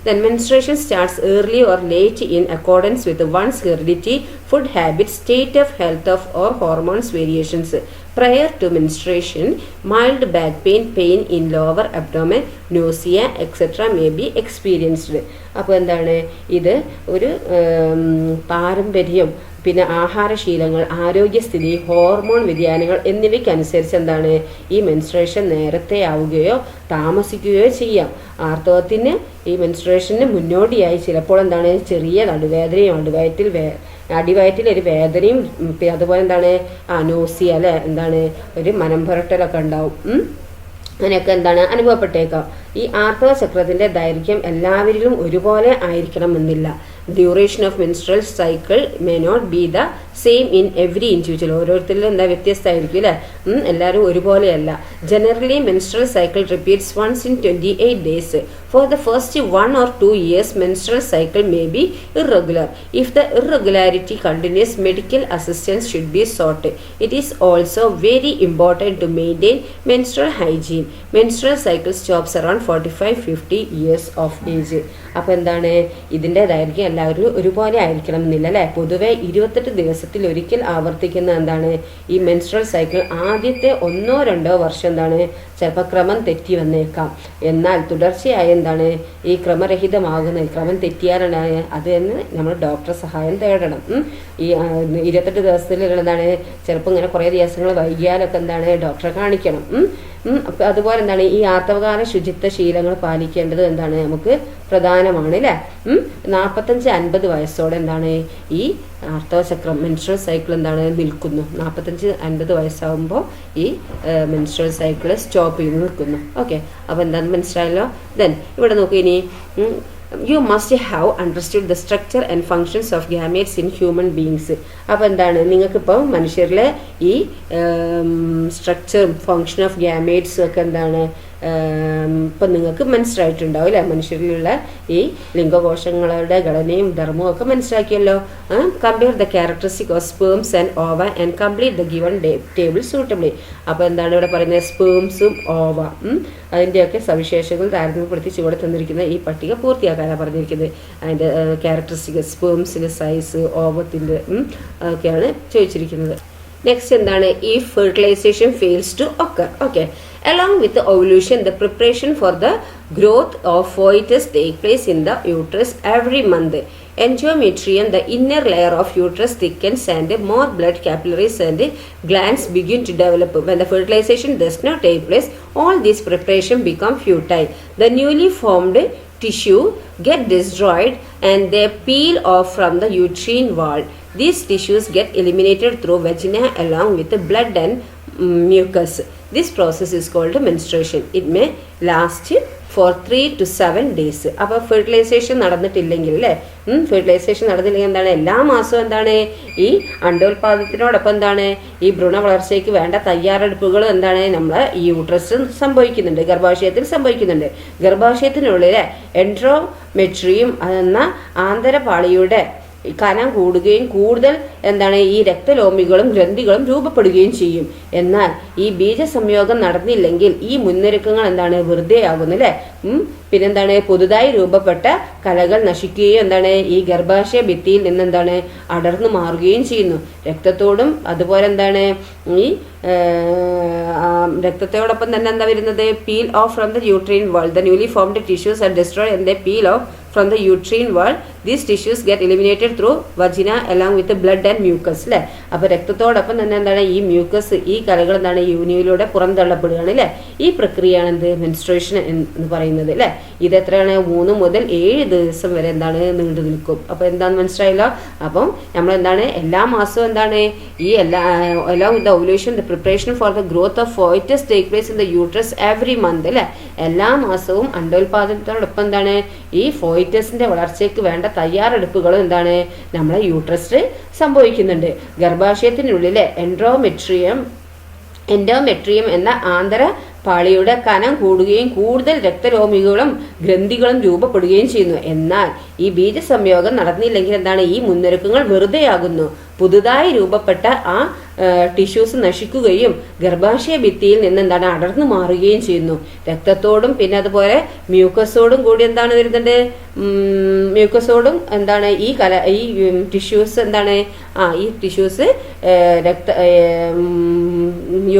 Then menstruation starts early or late in accordance with once heredity, food habit, state of health of or hormones variations. Prior to menstruation, mild back pain, pain in lower abdomen, nausea, etc. may be experienced. അപ്പോൾ എന്താണ് ഇത് ഒരു പാരമ്പര്യം, പിന്നെ ആഹാരശീലങ്ങൾ, ആരോഗ്യസ്ഥിതി, hormone വ്യതിയാനങ്ങൾ എന്നിവയ്ക്കനുസരിച്ച് എന്താണ് ഈ മെൻസ്ട്രേഷൻ നേരത്തെ ആവുകയോ താമസിക്കുകയോ ചെയ്യാം. ആർത്തവത്തിന് ഈ മെൻസ്ട്രേഷന് മുന്നോടിയായി ചിലപ്പോൾ എന്താണ് ചെറിയ നടുവേദനയും അടിവയറ്റിൽ ഒരു വേദനയും അതുപോലെ എന്താണ് നോസിയ അല്ലെ എന്താണ് ഒരു മനം പുരട്ടലൊക്കെ ഉണ്ടാവും. അങ്ങനെയൊക്കെ എന്താണ് അനുഭവപ്പെട്ടേക്കാം. ഈ ആർത്തവ ചക്രത്തിന്റെ ദൈർഘ്യം എല്ലാവരിലും ഒരുപോലെ ആയിരിക്കണം എന്നില്ല. Duration of menstrual cycle may not be the same in every individual. ഓരോരുത്തരിലും എന്താ വ്യത്യസ്തമായിരിക്കും അല്ലേ, എല്ലാവരും ഒരുപോലെയല്ല. Generally menstrual cycle repeats once in 28 days. For the first 1 or 2 years, menstrual cycle may be irregular. If the irregularity continues, medical assistance should be sought. It is also very important to maintain menstrual hygiene. Menstrual cycle stops around 45-50 years of age. അപ്പോൾ എന്താണ് ഇതിൻ്റെ ദൈർഘ്യം എല്ലാവരും ഒരുപോലെ ആയിരിക്കണം എന്നില്ല അല്ലേ. പൊതുവെ 28 ദിവസത്തിൽ ഒരിക്കൽ ആവർത്തിക്കുന്ന എന്താണ് ഈ മെൻസ്ട്രൽ സൈക്കിൾ ആദ്യത്തെ 1-2 വർഷം എന്താണ് ചിലപ്പോൾ ക്രമം തെറ്റി വന്നേക്കാം. എന്നാൽ തുടർച്ചയായി എന്താണ് ഈ ക്രമം തെറ്റിയാലാണ് അത് എന്ന് നമ്മൾ ഡോക്ടറെ സഹായം തേടണം. ഈ 28 ദിവസത്തിലുള്ള എന്താണ് ചിലപ്പോൾ ഇങ്ങനെ കുറേ ദിവസങ്ങൾ വൈകിയാലൊക്കെ എന്താണ് ഡോക്ടറെ കാണിക്കണം. അതുപോലെ എന്താണ് ഈ ആർത്തവകാല ശുചിത്വ ശീലങ്ങൾ പാലിക്കേണ്ടത് എന്താണ് നമുക്ക് പ്രധാനമാണ് അല്ലേ. 45-50 വയസ്സോടെ എന്താണ് ഈ ആർത്തവ ചക്രം മെൻസ്ട്രൽ സൈക്കിൾ എന്താണ് നിൽക്കുന്നു. 45-50 വയസ്സാകുമ്പോൾ ഈ മെൻസ്ട്രൽ സൈക്കിൾ സ്റ്റോപ്പ് ചെയ്ത് നിൽക്കുന്നു. ഓക്കെ, അപ്പോൾ എന്താണെന്ന് മനസ്സിലായല്ലോ. ദെൻ ഇവിടെ നോക്കൂ, ഇനി you must have understood the structure and functions of gametes in human beings. അപ്പോൾ എന്താണ് നിങ്ങൾക്കിപ്പോൾ മനുഷ്യരിലെ ഈ സ്ട്രക്ചർ ഫങ്ഷൻ ഓഫ് ഗാമേറ്റ്സ് ഒക്കെ എന്താണ് ഇപ്പം നിങ്ങൾക്ക് മനസ്സിലായിട്ടുണ്ടാവും അല്ലേ. മനുഷ്യരിലുള്ള ഈ ലിംഗകോശങ്ങളുടെ ഘടനയും ധർമ്മവും ഒക്കെ മനസ്സിലാക്കിയല്ലോ. Compare the characteristic of sperms and ova and complete the given table suitably. അപ്പോൾ എന്താണ് ഇവിടെ പറയുന്നത് സ്പേംസും ഓവ അതിൻ്റെയൊക്കെ സവിശേഷതകൾ താരതമ്യപ്പെടുത്തി കൂടെ തന്നിരിക്കുന്ന ഈ പട്ടിക പൂർത്തിയാക്കാനാണ് പറഞ്ഞിരിക്കുന്നത്. അതിൻ്റെ ക്യാരക്ടറിസ്റ്റിക് സ്പേംസിൻ്റെ സൈസ്, ഓവത്തിൻ്റെ ഒക്കെയാണ് ചോദിച്ചിരിക്കുന്നത്. നെക്സ്റ്റ് എന്താണ് ഈ fertilisation fails to occur. Okay, along with the ovulation, the preparation for the growth of fetus take place in the uterus every month. Endometrium, the inner layer of uterus, thickens and more blood capillaries and glands begin to develop. When the fertilization does not take place, all these preparation become futile. The newly formed tissue get destroyed and they peel off from the uterine wall. These tissues get eliminated through vagina along with the blood and mucus. This process is called menstruation. It may last for 3 to 7 days. അപ്പോൾ fertilisation നടന്നിട്ടില്ലെങ്കിൽ അല്ലേ, fertilisation നടന്നില്ലെങ്കിൽ എന്താണ് എല്ലാ മാസവും എന്താണ് ഈ അണ്ടോൽപാദനത്തിനോടൊപ്പം എന്താണ് ഈ ഭ്രൂണ വളർച്ചയ്ക്ക് വേണ്ട തയ്യാറെടുപ്പുകൾ എന്താണ് നമ്മൾ ഈ യൂട്രസ് സംഭവിക്കുന്നുണ്ട്, ഗർഭാശയത്തിൽ സംഭവിക്കുന്നുണ്ട്. ഗർഭാശയത്തിനുള്ളിലെ എൻഡോമെട്രിയം എന്ന ആന്തരപാളിയുടെ കനം കൂടുകയും കൂടുതൽ എന്താണ് ഈ രക്തലോമികളും ഗ്രന്ഥികളും രൂപപ്പെടുകയും ചെയ്യും. എന്നാൽ ഈ ബീജസംയോഗം നടന്നില്ലെങ്കിൽ ഈ മുന്നൊരുക്കങ്ങൾ എന്താണ് വെറുതെ ആകുന്നു അല്ലേ. പിന്നെന്താണ് പുതുതായി രൂപപ്പെട്ട കലകൾ നശിക്കുകയും എന്താണ് ഈ ഗർഭാശയ ഭിത്തിയിൽ നിന്നെന്താണ് അടർന്നു മാറുകയും ചെയ്യുന്നു. രക്തത്തോടും അതുപോലെ എന്താണ് ഈ രക്തത്തോടൊപ്പം തന്നെ എന്താ വരുന്നത്, peel off from the uterine wall. The newly formed tissues are destroyed and the peel off from the uterine wall. These tissues get eliminated through vagina along with blood and mucus അല്ലേ. അപ്പോൾ രക്തത്തോടൊപ്പം തന്നെ എന്താണ് ഈ mucus, ഈ കലകൾ എന്താണ് യൂനിയിലൂടെ പുറന്തള്ളപ്പെടുകയാണ് അല്ലേ. ഈ പ്രക്രിയയാണ് എന്ത് മെൻസ്ട്രുവേഷൻ എന്ന് പറയുന്നത് അല്ലേ. ഇത് എത്രയാണ് 3 മുതൽ 7 ദിവസം വരെ എന്താണ് നീണ്ടു നിൽക്കും. അപ്പോൾ എന്താണെന്ന് മനസ്സിലായല്ലോ. അപ്പം നമ്മൾ എന്താണ് എല്ലാ മാസവും എന്താണ് ഈ along with the ovulation the preparation for the growth of fetus take place in the uterus every month അല്ലേ. എല്ലാ മാസവും അണ്ടോൽപാദനത്തോടൊപ്പം എന്താണ് ഈ ഫോയിറ്റസിന്റെ വളർച്ചയ്ക്ക് വേണ്ട തയ്യാറെടുപ്പുകളും എന്താണ് നമ്മളെ യൂട്രസിൽ സംഭവിക്കുന്നുണ്ട്. ഗർഭാശയത്തിനുള്ളിലെ എൻഡോമെട്രിയം എന്ന ആന്തര പാളിയുടെ കനം കൂടുകയും കൂടുതൽ രക്തരോമികളും ഗ്രന്ഥികളും രൂപപ്പെടുകയും ചെയ്യുന്നു. എന്നാൽ ഈ ബീജസംയോഗം നടന്നില്ലെങ്കിൽ എന്താണ് ഈ മുന്നൊരുക്കങ്ങൾ വെറുതെയാകുന്നു. പുതുതായി രൂപപ്പെട്ട ആ ടിഷ്യൂസ് നശിക്കുകയും ഗർഭാശയ ഭിത്തിയിൽ നിന്ന് എന്താണ് അടർന്നു മാറുകയും ചെയ്യുന്നു. രക്തത്തോടും പിന്നെ അതുപോലെ മ്യൂക്കസോടും കൂടി എന്താണ് വരുന്നുണ്ട്, മ്യൂക്കസോടും എന്താണ് ഈ ടിഷ്യൂസ് എന്താണ് ഈ ടിഷ്യൂസ്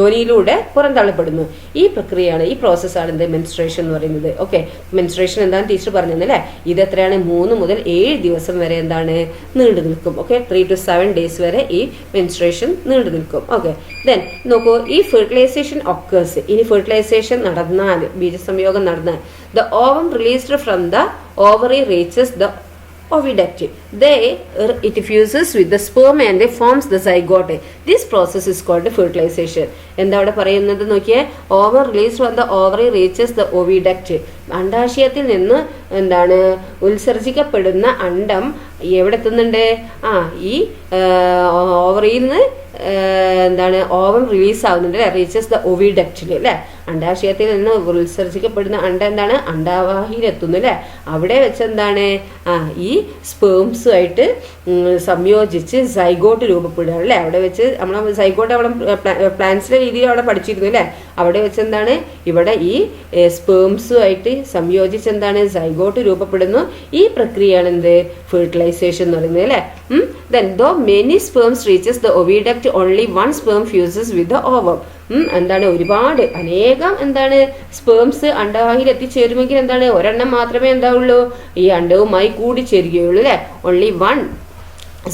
യോനിയിലൂടെ പുറന്തള്ളപ്പെടുന്നു. ഈ പ്രക്രിയയാണ്, ഈ പ്രോസസ്സാണ് എന്ത് മെൻസ്ട്രേഷൻ എന്ന് പറയുന്നത്. ഓക്കെ, മെൻസ്ട്രേഷൻ എന്താണെന്ന് ടീച്ചർ പറഞ്ഞല്ലേ. ഇത് എത്രയാണ് 3 മുതൽ 7 ദിവസം വരെ എന്താണ് നീണ്ടു നിൽക്കും. ഓക്കെ, 3 to 7 days വരെ ഈ മെൻസ്ട്രേഷൻ നീണ്ടു നിൽക്കും. ഓക്കെ, ദെൻ നോക്കൂ, ഈ ഫെർട്ടിലൈസേഷൻ ഒക്കേഴ്സ്. ഇനി ഫെർട്ടിലൈസേഷൻ നടന്നാൽ, ബീജസംയോഗം നടന്നാൽ, the ovum released from the ovary reaches the oviduct. It fuses with the sperm and forms the zygote. This process is called fertilization. എന്താ അവിടെ പറയുന്നത് നോക്കിയേ, over release from the ovary reaches the oviduct. അണ്ഡാശയത്തിൽ നിന്ന് എന്താണ് ഉത്സർജിക്കപ്പെടുന്ന അണ്ഡം എവിടെ എത്തുന്നുണ്ട്, ഈ ഓവറിയിൽ നിന്ന് എന്താണ് ഓവം റിലീസ് ആവുന്നുണ്ട് അല്ലെ, റീച്ചസ് ദ oviduct അല്ലെ. അണ്ഡാശയത്തിൽ നിന്ന് ഉത്സർജിക്കപ്പെടുന്ന അണ്ട എന്താണ് അണ്ഡവാഹിയിൽ എത്തുന്നു അല്ലെ. അവിടെ വെച്ച് എന്താണ് ഈ സ്പേംസുമായിട്ട് സംയോജിച്ച് സൈഗോട്ട് രൂപപ്പെടുകയാണ് അല്ലെ. അവിടെ വെച്ച് നമ്മൾ സൈഗോട്ട് അവിടെ പ്ലാന്റ്സിലെ രീതിയിൽ അവിടെ പഠിച്ചിരുന്നു അല്ലെ. അവിടെ വെച്ച് എന്താണ് ഇവിടെ ഈ സ്പേംസുമായിട്ട് സംയോജിച്ച് എന്താണ് സൈഗോട്ട് രൂപപ്പെടുന്നു. ഈ പ്രക്രിയയാണ് എന്ത് ഫെർട്ടിലൈസേഷൻ എന്ന് പറയുന്നത് അല്ലെ. Then though many sperms reaches the oviduct, only one sperm fuses with the ovum. എന്താണ് ഒരുപാട് അനേകം എന്താണ് സ്പേംസ് അണ്ടവാഹിയിൽ എത്തിച്ചേരുമെങ്കിൽ എന്താണ് ഒരെണ്ണം മാത്രമേ എന്താവുള്ളൂ ഈ അണ്ടവുമായി കൂടിച്ചേരുകയുള്ളൂ അല്ലെ. ഓൺലി വൺ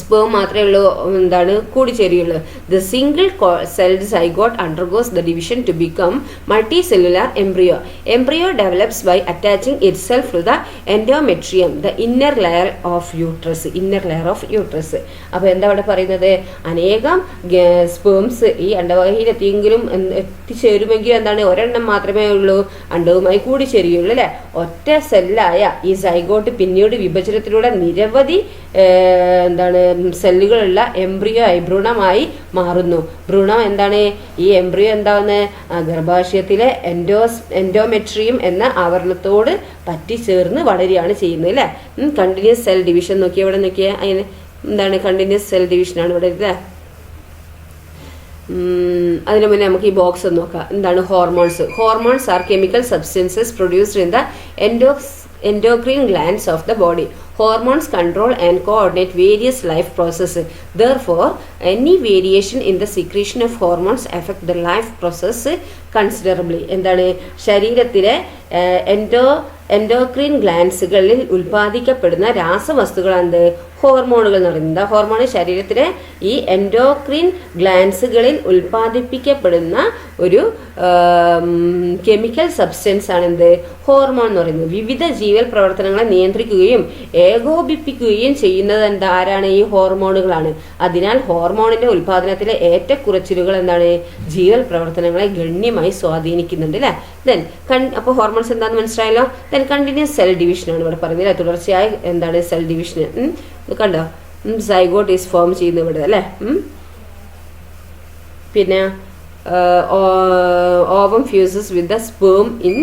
സ്പേം മാത്രമേ ഉള്ളൂ എന്താണ് കൂടിച്ചേരുകയുള്ളൂ. The single celled zygote undergoes the division to become multi cellular embryo. Embryo develops by attaching itself to the endometrium, the inner layer of uterus. Inner layer of uterus. അപ്പോൾ എന്താ അവിടെ പറയുന്നത്, അനേകം sperms ഈ അണ്ടവാഹിയിൽ എത്തിച്ചേരുമെങ്കിൽ എന്താണ് ഒരെണ്ണം മാത്രമേ ഉള്ളൂ അണ്ടവുമായി കൂടിച്ചേരുകയുള്ളൂ അല്ലെ. ഒറ്റ സെല്ലായ ഈ സൈഗോട്ട് പിന്നീട് വിഭജനത്തിലൂടെ നിരവധി എന്താണ് സെല്ലുകളുള്ള എംബ്രിയോ ആയി ഭ്രൂണമായി മാറുന്നു. ഭ്രൂണം എന്താണ് ഈ എംബ്രിയോ എന്താവുന്നത് ഗർഭാശയത്തിലെ എൻഡോമെട്രിയം എന്ന ആവരണത്തോട് പറ്റിച്ചേർന്ന് വളരുകയാണ് ചെയ്യുന്നത് അല്ലെ. കണ്ടിന്യൂസ് സെൽ ഡിവിഷൻ നോക്കിയാൽ ഇവിടെ നോക്കിയാൽ അതിന് എന്താണ് കണ്ടിന്യൂസ് സെൽ ഡിവിഷനാണ് ഇവിടെ അല്ലേ. അതിനു മുന്നേ നമുക്ക് ഈ ബോക്സ് ഒന്ന് നോക്കാം. എന്താണ് hormones. Hormones are chemical substances produced in the endocrine glands of the body. Hormones control and coordinate various life processes. Therefore, any variation in the secretion of hormones affect the life process considerably. എന്താണ് ശരീരത്തിലെ എൻഡോക്രീൻ ഗ്ലാൻസുകളിൽ ഉൽപ്പാദിക്കപ്പെടുന്ന രാസവസ്തുക്കളാണ് ഹോർമോണുകൾ എന്ന് പറയുന്നത്. Hormone ശരീരത്തിലെ ഈ എൻഡോക്രീൻ ഗ്ലാൻസുകളിൽ ഉൽപ്പാദിപ്പിക്കപ്പെടുന്ന ഒരു chemical substance ആണ് എന്ത് ഹോർമോൺ എന്ന് പറയുന്നത്. വിവിധ ജീവൽ പ്രവർത്തനങ്ങളെ നിയന്ത്രിക്കുകയും ഏകോപിപ്പിക്കുകയും ചെയ്യുന്നത് ആരാണ് ഈ ഹോർമോണുകളാണ്. അതിനാൽ ഹോർമോണിന്റെ ഉൽപാദനത്തിലെ ഏറ്റക്കുറച്ചിലുകൾ എന്താണ് ജീവൽ പ്രവർത്തനങ്ങളെ ഗണ്യമായി സ്വാധീനിക്കുന്നുണ്ട് അല്ലെ. ദെൻ അപ്പോൾ ഹോർമോൺസ് എന്താണെന്ന് മനസ്സിലായല്ലോ. ദെൻ കണ്ടിന്യൂസ് സെൽ ഡിവിഷൻ ആണ് ഇവിടെ പറയുന്നത്. തുടർച്ചയായി എന്താണ് സെൽ ഡിവിഷൻ കണ്ടോ, സൈഗോട്ട് ഈസ് ഫോം ചെയ്യുന്നത് ഇവിടെ അല്ലേ. പിന്നെ ovum fuses with the sperm in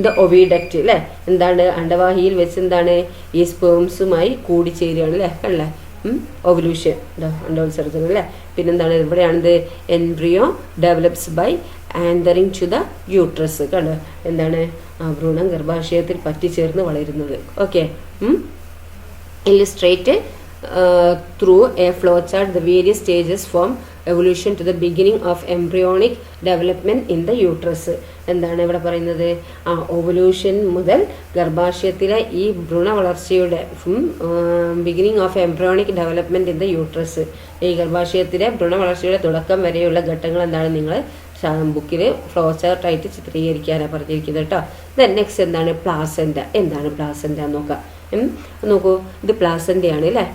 the oviduct അല്ലേ. എന്താണ് അണ്ടവാഹിയിൽ വെച്ച് എന്താണ് ഈ സ്പേംസുമായി കൂടിച്ചേരുകയാണ് അല്ലേ. കണ്ടല്ലേ ഓവല്യൂഷൻ അണ്ടോത്സർജനം അല്ലേ. പിന്നെന്താണ് ഇവിടെയാണിത് embryo develops by adhering to the uterus. കണ്ടോ എന്താണ് ഭ്രൂണം ഗർഭാശയത്തിൽ പറ്റിച്ചേർന്ന് വളരുന്നത്. Okay, illustrate through a flowchart the various stages from evolution to the beginning of embryonic development in the uterus. എന്താണ് ഇവിടെ പറയുന്നത്? ഓവല്യൂഷൻ മുതൽ ഗർഭാശയത്തിലെ ഈ ഭ്രൂണ വളർച്ചയുടെ beginning of embryonic development in the uterus, ഈ ഗർഭാശയത്തിലെ ഭ്രൂണ വളർച്ചയുടെ തുടക്കം വരെയുള്ള ഘട്ടങ്ങൾ എന്താണ് നിങ്ങൾ ബുക്കിൽ ഫ്ലോ ചാർട്ടായിട്ട് ചിത്രീകരിക്കാനാണ് പറഞ്ഞിരിക്കുന്നത് കേട്ടോ. ദെൻ നെക്സ്റ്റ് എന്താണ്? പ്ലാസെന്റ. എന്താണ് പ്ലാസെന്റ നോക്കാം. നോക്കൂ, ഇത് പ്ലാസെന്റയാണ് അല്ലേ,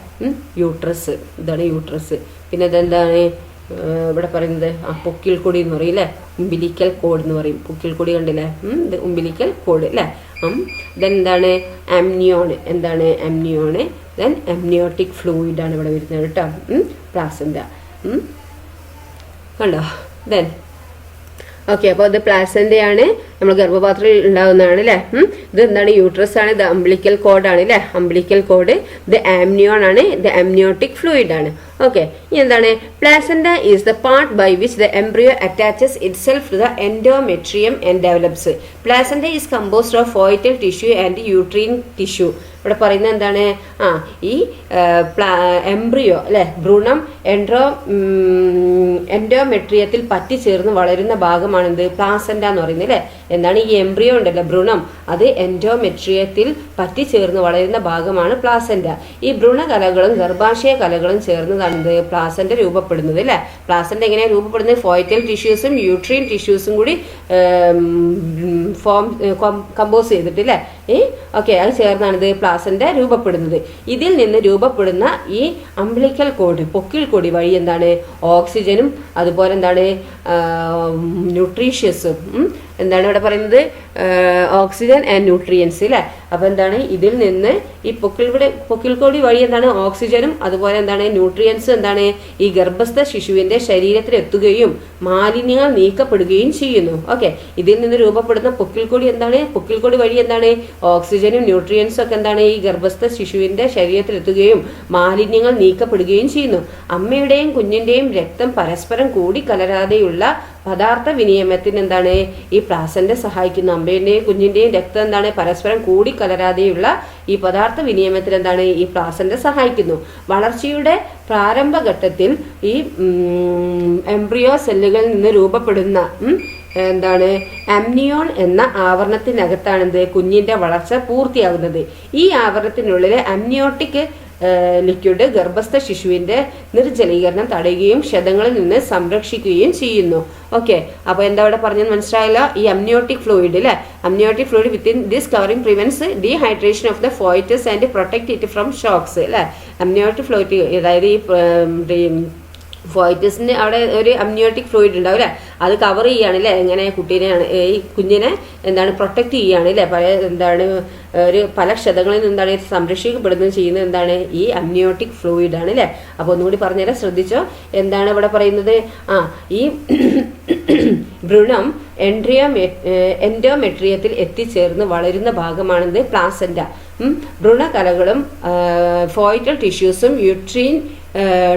യൂട്രസ്. ഇതാണ് യൂട്രസ്. പിന്നെ ഇതെന്താണ് ഇവിടെ പറയുന്നത്? പൊക്കിൾ കൊടി എന്ന് പറയും അല്ലേ, ഉംബിലിക്കൽ കോഡ് എന്ന് പറയും. പൊക്കിൾ കൊടി കണ്ടില്ലേ, ഇത് ഉംബിലിക്കൽ കോഡ് അല്ലേ. ദെൻ എന്താണ്? ആംനിയോൺ. എന്താണ് ആംനിയോണ്? ദെൻ എംനിയോട്ടിക് ഫ്ലൂയിഡ് ആണ് ഇവിടെ വരുന്നത് കേട്ടോ, പ്ലാസെന്റ. കണ്ടോ? ദെൻ ഓക്കെ, അപ്പോൾ ഇത് പ്ലാസെന്റയാണ്, നമ്മൾ ഗർഭപാത്രത്തിൽ ഉണ്ടാകുന്നതാണ് അല്ലേ. ഇത് എന്താണ്? യൂട്രസ് ആണ്. ഇത് അംബ്ലിക്കൽ കോഡാണ് അല്ലേ, അംബ്ലിക്കൽ കോഡ്. ഇത് ആംനിയോൺ ആണ്, ഇത് ആംനിയോട്ടിക് ഫ്ലൂയിഡ് ആണ്. ഓക്കെ, ഇനി എന്താണ്? Placenta is the part by which the embryo attaches itself to the endometrium and develops. Placenta is composed of foetal tissue and uterine tissue. ഇവിടെ പറയുന്നത് എന്താണ്? ഈ എംബ്രിയോ അല്ലെ, ഭ്രൂണം എൻഡോമെട്രിയത്തിൽ പറ്റിച്ചേർന്ന് വളരുന്ന ഭാഗമാണെന്ത്? പ്ലാസെന്റ എന്ന് പറയുന്നത് അല്ലേ. എന്താണ്? ഈ എംബ്രിയോ ഉണ്ടല്ലോ, ഭ്രൂണം, അത് എൻഡോമെട്രിയത്തിൽ പറ്റിച്ചേർന്ന് വളരുന്ന ഭാഗമാണ് പ്ലാസെന്റ. ഈ ഭ്രൂണകലകളും ഗർഭാശയ കലകളും ചേർന്നതാണ് പ്ലാസെന്റ രൂപപ്പെടുന്നത് അല്ലേ. പ്ലാസെന്റ എങ്ങനെയാണ് രൂപപ്പെടുന്നത്? ഫോയിറ്റൽ ടിഷ്യൂസും യൂട്രീൻ ടിഷ്യൂസും കൂടി കമ്പോസ് ചെയ്തിട്ട് അല്ലേ. ഓക്കെ, അത് ചേർന്നാണ് ഇത് പ്ലാസെന്റ രൂപപ്പെടുന്നത്. ഇതിൽ നിന്ന് രൂപപ്പെടുന്ന ഈ അംബ്ലിക്കൽ കോഡ്, പൊക്കിൾ കൊടി വഴി എന്താണ്? ഓക്സിജനും അതുപോലെ എന്താണ് ന്യൂട്രീഷ്യസും, എന്താണ് ഇവിടെ പറയുന്നത്? ഓക്സിജൻ ആൻഡ് ന്യൂട്രിയൻസ് അല്ലേ. അപ്പോൾ എന്താണ്? ഇതിൽ നിന്ന് ഈ പൊക്കിൾ കൊടി വഴി എന്താണ്? ഓക്സിജനും അതുപോലെ എന്താണ് ന്യൂട്രിയൻസും എന്താണ് ഈ ഗർഭസ്ഥ ശിശുവിന്റെ ശരീരത്തിൽ എത്തുകയും മാലിന്യങ്ങൾ നീക്കപ്പെടുകയും ചെയ്യുന്നു. ഓക്കെ, ഇതിൽ നിന്ന് രൂപപ്പെടുന്ന പൊക്കിൾ കൊടി എന്താണ്? പൊക്കിൾ കൊടി വഴി എന്താണ്? ഓക്സിജനും ന്യൂട്രിയൻസും ഒക്കെ എന്താണ് ഈ ഗർഭസ്ഥ ശിശുവിന്റെ ശരീരത്തിൽ എത്തുകയും മാലിന്യങ്ങൾ നീക്കപ്പെടുകയും ചെയ്യുന്നു. അമ്മയുടെയും കുഞ്ഞിന്റെയും രക്തം പരസ്പരം കൂടി കലരാതെയുള്ള പദാർത്ഥ വിനിമയത്തിന് എന്താണ് ഈ പ്ലാസെന്റ സഹായിക്കുന്നു. അമ്മയുടെയും കുഞ്ഞിന്റെയും രക്തം എന്താണ് പരസ്പരം കൂടി കലരാതെയുള്ള ഈ പദാർത്ഥ വിനിമയത്തിന് എന്താണ് ഈ പ്ലാസെന്റ സഹായിക്കുന്നു. വളർച്ചയുടെ പ്രാരംഭഘട്ടത്തിൽ ഈ എംബ്രിയോ സെല്ലുകളിൽ നിന്ന് രൂപപ്പെടുന്ന എന്താണ് ആംനിയോൺ എന്ന ആവരണത്തിനകത്താണെന്ത് കുഞ്ഞിന്റെ വളർച്ച പൂർത്തിയാകുന്നത്. ഈ ആവരണത്തിനുള്ളിൽ ആംനിയോട്ടിക് ലിക്വിഡ് ഗർഭസ്ഥ ശിശുവിന്റെ നിർജ്ജലീകരണം തടയുകയും ക്ഷതങ്ങളിൽ നിന്ന് സംരക്ഷിക്കുകയും ചെയ്യുന്നു. ഓക്കെ, അപ്പോൾ എന്താ ഇവിടെ പറഞ്ഞത് മനസ്സിലായല്ലോ? ഈ അമ്നിയോട്ടിക് ഫ്ലൂയിഡ് അല്ലേ, amniotic fluid within this covering prevents dehydration of the foetus and protect it from shocks അല്ലേ. അമ്നിയോട്ടിക് ഫ്ലൂയിഡ്, അതായത് ഈ ഫോയിറ്റസിന് അവിടെ ഒരു അമ്നിയോട്ടിക് ഫ്ലൂയിഡ് ഉണ്ടാവും അല്ലേ, അത് കവർ ചെയ്യാണ് അല്ലേ, എങ്ങനെ കുട്ടീനെയാണ് ഈ കുഞ്ഞിനെ എന്താണ് പ്രൊട്ടക്ട് ചെയ്യാണ് അല്ലേ, പല എന്താണ് ഒരു പല ക്ഷതങ്ങളിൽ നിന്നാണ് സംരക്ഷിക്കപ്പെടുന്നത് ചെയ്യുന്നത് എന്താണ് ഈ അമ്നിയോട്ടിക് ഫ്ലൂയിഡ് ആണ് അല്ലേ. അപ്പോൾ ഒന്നുകൂടി പറഞ്ഞുതരാം, ശ്രദ്ധിച്ചോ. എന്താണ് ഇവിടെ പറയുന്നത്? ഈ ഭ്രൂണം എൻഡോമെട്രിയത്തിൽ എത്തിച്ചേർന്ന് വളരുന്ന ഭാഗമാണെന്ന് പ്ലാസെന്റ. ഭ്രൂണകലകളും ഫോയിറ്റൽ ടിഷ്യൂസും യൂട്രീൻ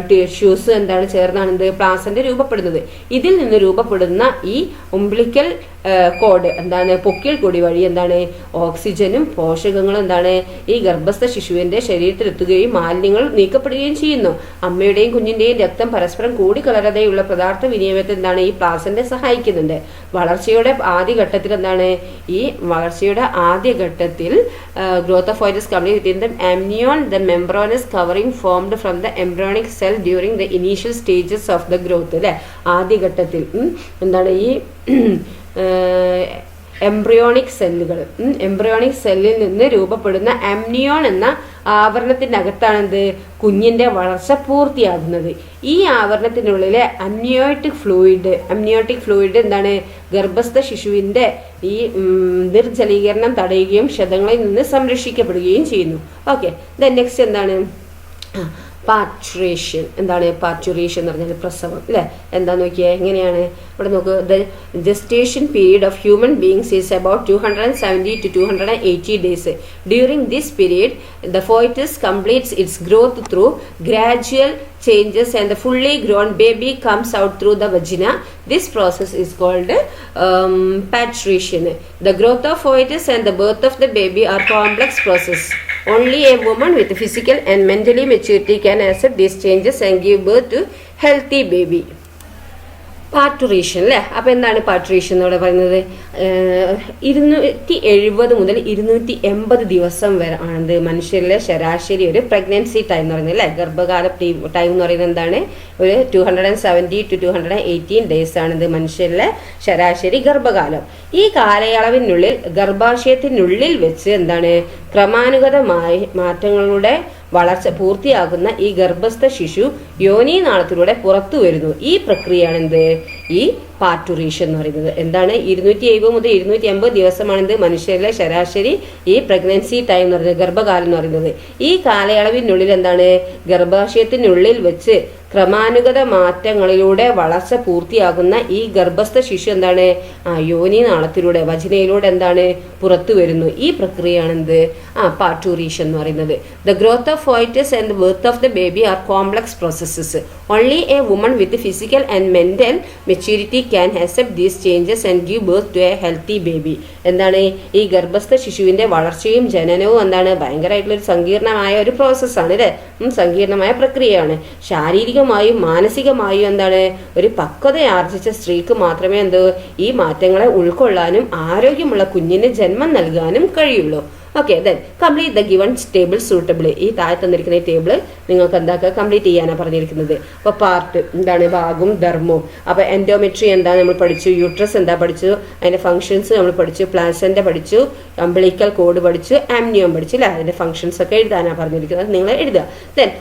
ടിഷ്യൂസ് എന്താണ് ചേർന്നാണ് പ്ലാസെന്റ രൂപപ്പെടുന്നത്. ഇതിൽ നിന്ന് രൂപപ്പെടുന്ന ഈ ഉംബ്ലിക്കൽ കോഡ് എന്താണ് പൊക്കിൾ കൊടി വഴി എന്താണ് ഓക്സിജനും പോഷകങ്ങളും എന്താണ് ഈ ഗർഭസ്ഥ ശിശുവിന്റെ ശരീരത്തിൽ എത്തുകയും മാലിന്യങ്ങൾ നീക്കപ്പെടുകയും ചെയ്യുന്നു. അമ്മയുടെയും കുഞ്ഞിന്റെയും രക്തം പരസ്പരം കൂടിക്കലരാതെയുള്ള പദാർത്ഥ വിനിമയത്തിൽ എന്താണ് ഈ പ്ലാസെന്റ സഹായിക്കുന്നുണ്ട്. വളർച്ചയുടെ ആദ്യഘട്ടത്തിൽ എന്താണ് ഈ വളർച്ചയുടെ ആദ്യഘട്ടത്തിൽ growth of fetus complete within the amnion, the membranous covering formed from the embryonic cell during the initial stages of the growth അല്ലെ. ആദ്യഘട്ടത്തിൽ എന്താണ് ഈ എംബ്രിയോണിക് സെല്ലുകൾ, എംബ്രിയോണിക് സെല്ലിൽ നിന്ന് രൂപപ്പെടുന്ന ആംനിയോൺ എന്ന ആവരണത്തിനകത്താണെന്ത് കുഞ്ഞിന്റെ വളർച്ച പൂർത്തിയാകുന്നത്. ഈ ആവരണത്തിനുള്ളിലെ അമ്നിയോട്ടിക് ഫ്ലൂയിഡ് എന്താണ് ഗർഭസ്ഥ ശിശുവിന്റെ ഈ നിർജ്ജലീകരണം തടയുകയും ക്ഷതങ്ങളിൽ നിന്ന് സംരക്ഷിക്കപ്പെടുകയും ചെയ്യുന്നു. ഓക്കെ, ദെൻ നെക്സ്റ്റ് എന്താണ് പാർച്ചുറേഷൻ. എന്താണ് പാർച്ചുറേഷൻ എന്ന് പറഞ്ഞാൽ പ്രസവം അല്ലേ? എന്താ നോക്കിയേ, എങ്ങനെയാണ് ഇവിടെ നോക്ക്. The gestation period of human beings is about 270 to 280 days. During this period, the fetus completes its growth through gradual changes and the fully grown baby comes out through the vagina. This process is called parturition. The growth of fetus and the birth of the baby are complex process. Only a woman with physical and mentally maturity can accept these changes and give birth to healthy baby. പാർട്ടുറേഷൻ അല്ലേ? അപ്പോൾ എന്താണ് പാർട്ടുറേഷൻ എന്നോട് പറയുന്നത്? 270 മുതൽ 280 ദിവസം വരെ ആണത് മനുഷ്യരിലെ ശരാശരി ഒരു പ്രഗ്നൻസി ടൈം എന്ന് പറയുന്നത് അല്ലേ? ഗർഭകാല ടൈം എന്ന് പറയുന്നത് എന്താണ്? ഒരു 270 to 218 ഡേയ്സ് ആണിത് മനുഷ്യരിലെ ശരാശരി ഗർഭകാലം. ഈ കാലയളവിനുള്ളിൽ ഗർഭാശയത്തിനുള്ളിൽ വെച്ച് എന്താണ് ക്രമാനുഗതമായ മാറ്റങ്ങളുടെ വളർച്ച പൂർത്തിയാകുന്ന ഈ ഗർഭസ്ഥ ശിശു യോനീനാളത്തിലൂടെ പുറത്തു വരുന്നു. ഈ പ്രക്രിയയാണ് എന്ത്? ഈ പാർട്ടുറേഷൻ എന്ന് പറയുന്നത്. എന്താണ്? 270 മുതൽ 280 ദിവസമാണിത് മനുഷ്യരിലെ ശരാശരി ഈ പ്രഗ്നൻസി ടൈം എന്ന് പറയുന്നത്, ഗർഭകാലം എന്ന് പറയുന്നത്. ഈ കാലയളവിനുള്ളിൽ എന്താണ് ഗർഭാശയത്തിനുള്ളിൽ വെച്ച് ക്രമാനുഗത മാറ്റങ്ങളിലൂടെ വളർച്ച പൂർത്തിയാകുന്ന ഈ ഗർഭസ്ഥ ശിശു എന്താണ് യോനി നാളത്തിലൂടെ വജിനയിലൂടെ എന്താണ് പുറത്തു വരുന്നു. ഈ പ്രക്രിയയാണ് എന്ത്? പാർട്ടുറേഷൻ എന്ന് പറയുന്നത്. The growth of foetus and birth of the baby are complex processes. Only a woman with physical and mental maturity can accept these changes and give birth to a healthy baby. എന്താണ് ഈ ഗർഭസ്ഥ ശിശുവിന്റെ വളർച്ചയും ജനനവും എന്താണ് ഭയങ്കരമായിട്ടുള്ളൊരു സങ്കീർണമായ ഒരു പ്രോസസ്സാണ് അല്ലേ? സങ്കീർണമായ പ്രക്രിയയാണ്. ശാരീരികമായും മാനസികമായും എന്താണ് ഒരു പക്വത ആർജിച്ച സ്ത്രീക്ക് മാത്രമേ ഈ മാറ്റങ്ങളെ ഉൾക്കൊള്ളാനും ആരോഗ്യമുള്ള കുഞ്ഞിന് ജന്മം നൽകാനും കഴിയുള്ളൂ. Okay, then complete the given table suitable. ഈ താഴെ തന്നിരിക്കുന്ന ഈ ടേബിൾ നിങ്ങൾക്ക് എന്താക്കുക കംപ്ലീറ്റ് ചെയ്യാനാണ് പറഞ്ഞിരിക്കുന്നത്. അപ്പോൾ പാർട്ട് എന്താണ് ഭാഗവും ധർമ്മവും. അപ്പോൾ എൻഡോമെട്രി എന്താ നമ്മൾ പഠിച്ചു, യൂട്രസ് എന്താ പഠിച്ചു, അതിൻ്റെ ഫംഗ്ഷൻസ് നമ്മൾ പഠിച്ചു, പ്ലാസെൻ്റ പഠിച്ചു, അംബിളിക്കൽ കോഡ് പഠിച്ചു, ആംനിയോം പഠിച്ചു അല്ലേ? അതിൻ്റെ ഫംഗ്ഷൻസ് ഒക്കെ എഴുതാനാണ് പറഞ്ഞിരിക്കുന്നത്. നിങ്ങൾ എഴുതുക. ദെൻ